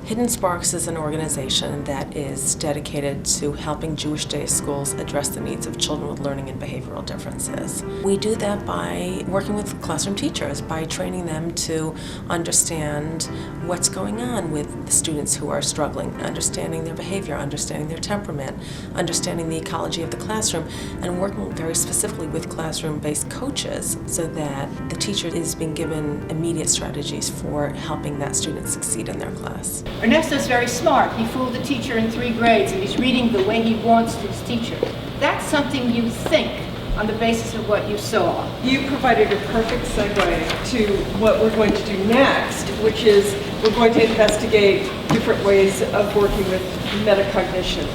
Hidden Sparks is an organization that is dedicated to helping Jewish day schools address the needs of children with learning and behavioral differences. We do that by working with classroom teachers, by training them to understand what's going on with the students who are struggling, understanding their behavior, understanding their temperament, understanding the ecology of the classroom, and working very specifically with classroom-based coaches so that the teacher is being given immediate strategies for helping that student succeed in their class. Ernesto's very smart. He fooled the teacher in 3 grades and he's reading the way he wants his teacher. That's something you think on the basis of what you saw. You provided a perfect segue to what we're going to do next, which is we're going to investigate different ways of working with metacognition.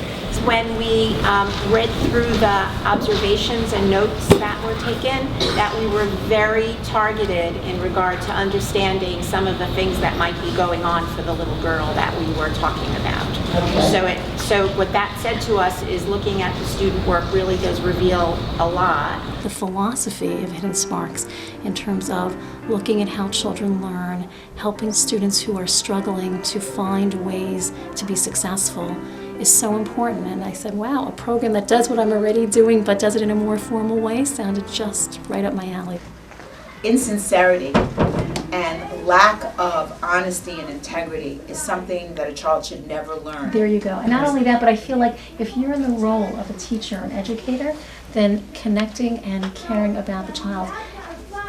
When we read through the observations and notes that were taken, that we were very targeted in regard to understanding some of the things that might be going on for the little girl that we were talking about. Okay. So what that said to us is looking at the student work really does reveal a lot. The philosophy of Hidden Sparks in terms of looking at how children learn, helping students who are struggling to find ways to be successful is so important. And I said, wow, a program that does what I'm already doing but does it in a more formal way sounded just right up my alley. Insincerity and lack of honesty and integrity is something that a child should never learn. There you go. And not only that, but I feel like if you're in the role of a teacher and educator, then connecting and caring about the child,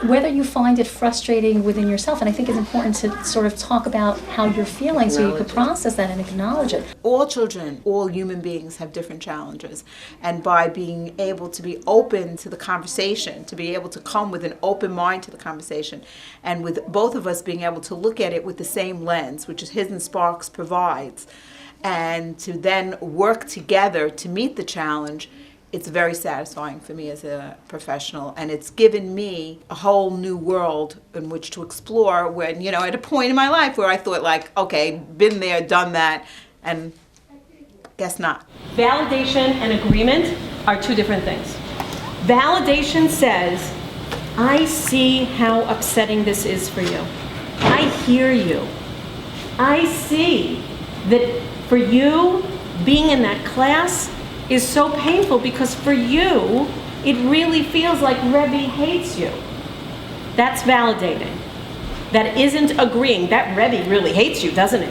whether you find it frustrating within yourself, and I think it's important to sort of talk about how you're feeling so you could process that and acknowledge it. All children, all human beings have different challenges, and by being able to be open to the conversation, to be able to come with an open mind to the conversation, and with both of us being able to look at it with the same lens, which is Hidden Sparks provides, and to then work together to meet the challenge, it's very satisfying for me as a professional, and it's given me a whole new world in which to explore when, at a point in my life where I thought like, okay, been there, done that, and guess not. Validation and agreement are 2 different things. Validation says, I see how upsetting this is for you. I hear you. I see that for you, being in that class is so painful because for you, it really feels like Rebbe hates you. That's validating. That isn't agreeing. That Rebbe really hates you, doesn't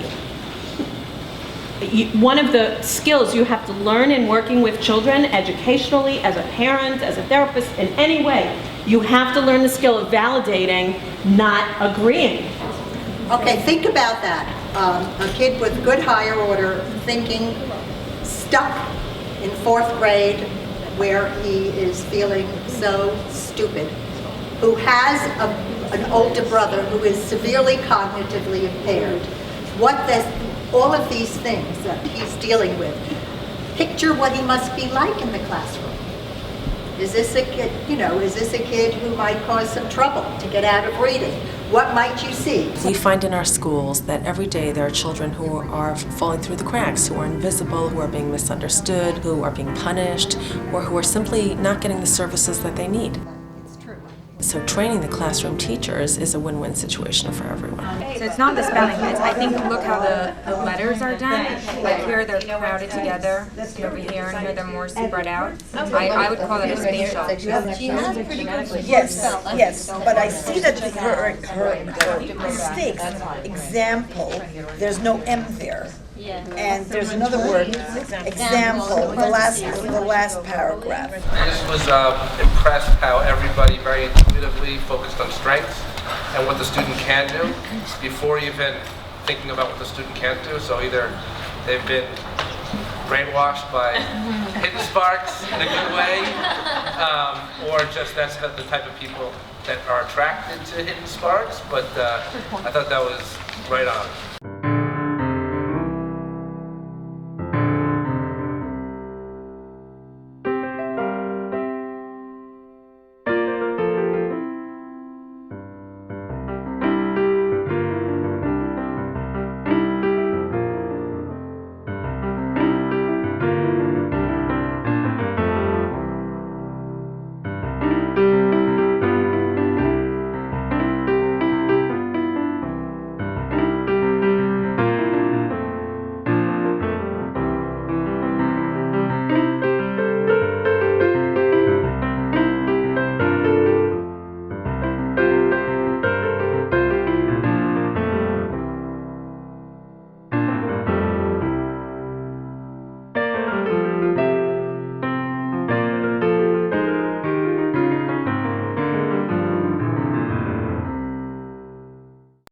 he? One of the skills you have to learn in working with children, educationally, as a parent, as a therapist, in any way, you have to learn the skill of validating, not agreeing. Okay, think about that. A kid with good higher order thinking, stuck in 4th grade, where he is feeling so stupid, who has an older brother who is severely cognitively impaired. All of these things that he's dealing with. Picture what he must be like in the classroom. Is this a kid who might cause some trouble to get out of reading? What might you see? We find in our schools that every day there are children who are falling through the cracks, who are invisible, who are being misunderstood, who are being punished, or who are simply not getting the services that they need. So training the classroom teachers is a win-win situation for everyone. So it's not the spelling, I think look how the letters are done. Like here they're crowded together, over here, and here they're more spread out. I would call it a spatial. Yes, but I see that her mistakes, example, there's no M there. And there's another word, example, the last paragraph. I just was impressed how everybody very intuitively focused on strengths and what the student can do before even thinking about what the student can't do. So either they've been brainwashed by Hidden Sparks in a good way, or just that's the type of people that are attracted to Hidden Sparks. But I thought that was right on.